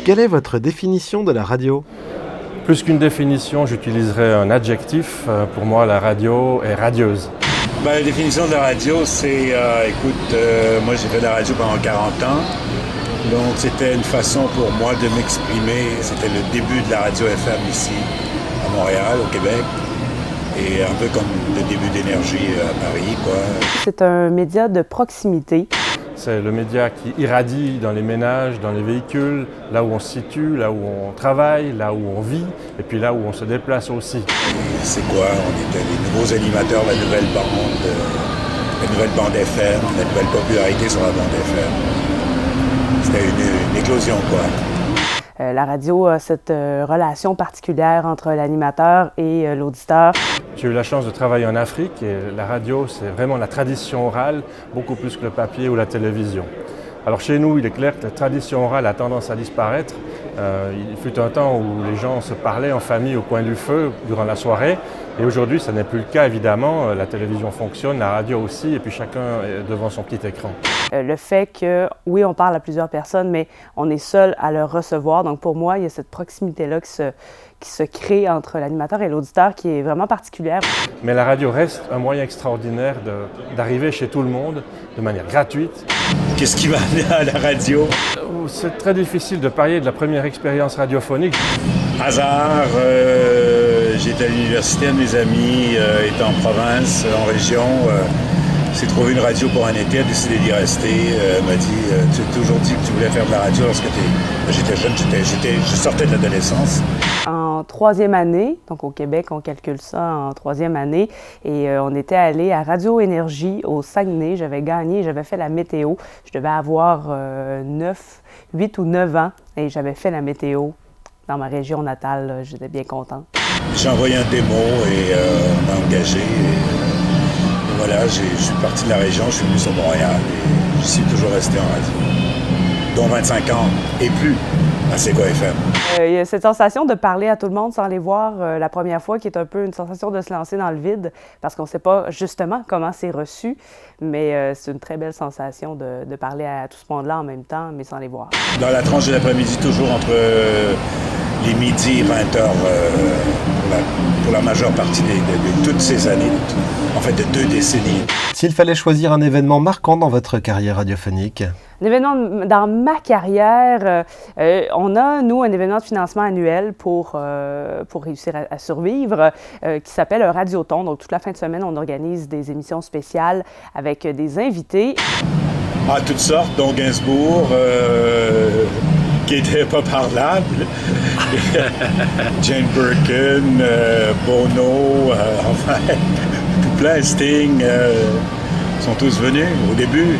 Quelle est votre définition de la radio? Plus qu'une définition, j'utiliserais un adjectif. Pour moi, la radio est radieuse. La définition de la radio, c'est, moi j'ai fait de la radio pendant 40 ans, donc c'était une façon pour moi de m'exprimer. C'était le début de la radio FM ici, à Montréal, au Québec, et un peu comme le début d'Énergie à Paris, quoi. C'est un média de proximité. C'est le média qui irradie dans les ménages, dans les véhicules, là où on se situe, là où on travaille, là où on vit, et puis là où on se déplace aussi. C'est quoi? On était les nouveaux animateurs de la nouvelle bande FM, la nouvelle popularité sur la bande FM. C'était une éclosion, quoi. La radio a cette relation particulière entre l'animateur et l'auditeur. J'ai eu la chance de travailler en Afrique et la radio, c'est vraiment la tradition orale, beaucoup plus que le papier ou la télévision. Alors chez nous, il est clair que la tradition orale a tendance à disparaître. Il fut un temps où les gens se parlaient en famille au coin du feu durant la soirée. Et aujourd'hui, ça n'est plus le cas, évidemment. La télévision fonctionne, la radio aussi, et puis chacun est devant son petit écran. Le fait que, oui, on parle à plusieurs personnes, mais on est seul à le recevoir. Donc pour moi, il y a cette proximité-là qui se crée entre l'animateur et l'auditeur qui est vraiment particulière. Mais la radio reste un moyen extraordinaire d'arriver chez tout le monde de manière gratuite. Qu'est-ce qui m'a amené à la radio? C'est très difficile de parler de la première expérience radiophonique. Hasard, j'étais à l'université, un de mes amis était en province, en région, s'est trouvé une radio pour un été, a décidé d'y rester, m'a dit « Tu as toujours dit que tu voulais faire de la radio lorsque j'étais jeune, je sortais de l'adolescence. » En troisième année, donc au Québec, on calcule ça en troisième année, et on était allé à Radio Énergie au Saguenay. J'avais gagné, j'avais fait la météo. Je devais avoir 8 ou 9 ans, et j'avais fait la météo dans ma région natale. J'étais bien contente. J'ai envoyé un démo et on m'a engagé. Et voilà, je suis parti de la région, je suis venu sur Montréal et je suis toujours resté en radio. Dont 25 ans et plus à C'est quoi FM. Il y a cette sensation de parler à tout le monde sans les voir la première fois, qui est un peu une sensation de se lancer dans le vide, parce qu'on ne sait pas justement comment c'est reçu, mais c'est une très belle sensation de parler à tout ce monde-là en même temps, mais sans les voir. Dans la tranche de l'après-midi, toujours entre les midis et 20h pour la majeure partie de toutes ces années, en fait de 2 décennies. S'il fallait choisir un événement marquant dans votre carrière radiophonique? Un événement dans ma carrière, on a, nous, un événement de financement annuel pour réussir à survivre qui s'appelle un Radioton. Donc, toute la fin de semaine, on organise des émissions spéciales avec des invités. À toutes sortes, dont Gainsbourg, qui était pas parlable, Jane Birkin, Bono, enfin, plein Sting, sont tous venus au début.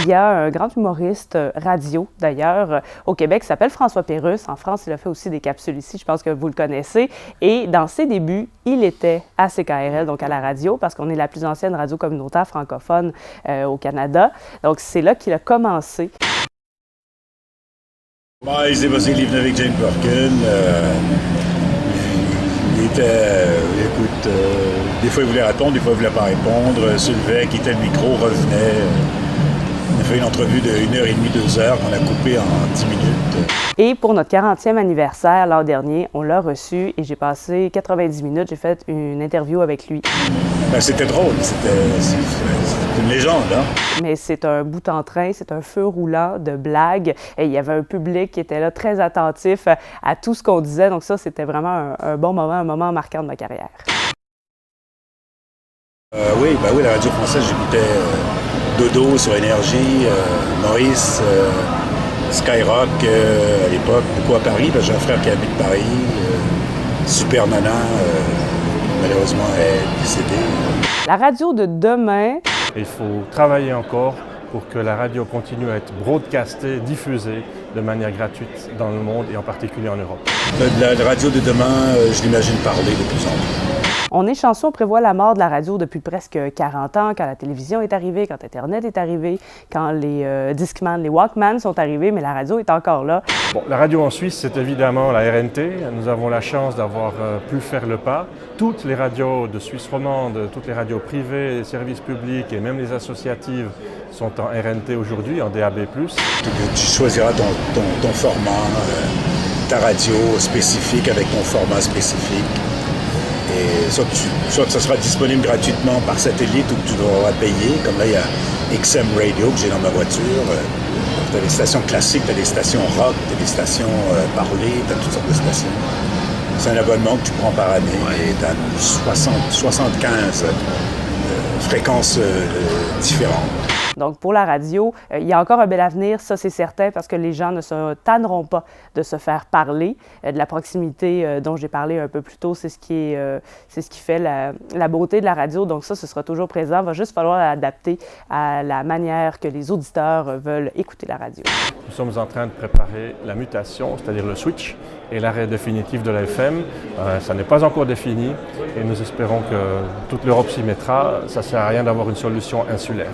Il y a un grand humoriste radio, d'ailleurs, au Québec, qui s'appelle François Pérusse. En France, il a fait aussi des capsules ici, je pense que vous le connaissez. Et dans ses débuts, il était à CKRL, donc à la radio, parce qu'on est la plus ancienne radio communautaire francophone au Canada. Donc, c'est là qu'il a commencé. Il s'est passé, il est venu avec Jane Birkin. Il était, des fois il voulait répondre, des fois il voulait pas répondre. Se levait, quittait le micro, revenait. On a fait une entrevue de 1h30, 2 heures qu'on a coupée en 10 minutes. Et pour notre 40e anniversaire l'an dernier, on l'a reçu et j'ai passé 90 minutes, j'ai fait une interview avec lui. C'était drôle, c'est une légende, hein? Mais c'est un bout en train, c'est un feu roulant de blagues. Et il y avait un public qui était là très attentif à tout ce qu'on disait. Donc ça, c'était vraiment un bon moment, un moment marquant de ma carrière. Oui, la radio française, j'écoutais Dodo sur Énergie, Maurice, Skyrock à l'époque, beaucoup à Paris, parce que j'ai un frère qui habite Paris, Super Nana, malheureusement est décédée. La radio de demain. Il faut travailler encore pour que la radio continue à être broadcastée, diffusée de manière gratuite dans le monde et en particulier en Europe. La radio de demain, je l'imagine parler de plus en plus. On est chanceux, on prévoit la mort de la radio depuis presque 40 ans, quand la télévision est arrivée, quand Internet est arrivé, quand les Discman, les Walkman sont arrivés, mais la radio est encore là. Bon, la radio en Suisse, c'est évidemment la RNT. Nous avons la chance d'avoir pu faire le pas. Toutes les radios de Suisse romande, toutes les radios privées, les services publics et même les associatives sont en RNT aujourd'hui, en DAB+. Tu choisiras ton format, ta radio spécifique avec ton format spécifique. Et soit ça sera disponible gratuitement par satellite ou que tu devras payer. Comme là, il y a XM Radio que j'ai dans ma voiture. Tu as des stations classiques, tu as des stations rock, tu as des stations parlées, tu as toutes sortes de stations. C'est un abonnement que tu prends par année et tu as 75 fréquences différentes. Donc, pour la radio, il y a encore un bel avenir, ça c'est certain, parce que les gens ne se tanneront pas de se faire parler. De la proximité dont j'ai parlé un peu plus tôt, c'est ce qui fait la beauté de la radio. Donc ça, ce sera toujours présent. Il va juste falloir l'adapter à la manière que les auditeurs veulent écouter la radio. Nous sommes en train de préparer la mutation, c'est-à-dire le switch et l'arrêt définitif de la FM. Ça n'est pas encore défini et nous espérons que toute l'Europe s'y mettra. Ça ne sert à rien d'avoir une solution insulaire.